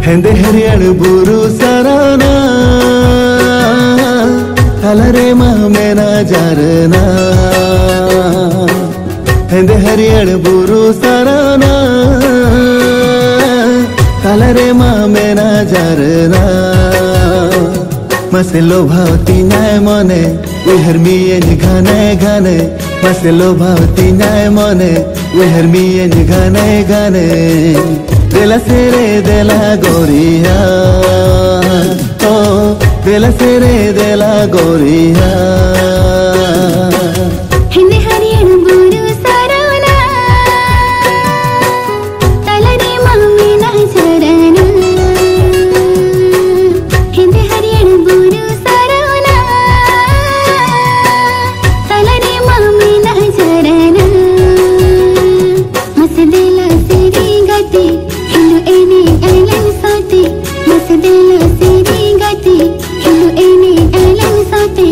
हेंदे हरियाल बुरु सराना तलरे मेना जारना हेंदे हरियाल बुरु सराना तलरे मेना जारना मसे लोभावती न्याय मने उहर मियन घने घने मसे लोभावती न्याय मने उहर मियन घने घने देला सेरे देला गोरिया ओ देला सेरे देला गोरिया हिंदे हरियाल बुरु सराना तलरे मेना जारना हिंदे हरियाल बुरु सराना तलरे मेना जारना मसे देला सेरे गति हिंदू एने एलन साथे मसे देला सेरे गति हिंदू एने एलन साथे।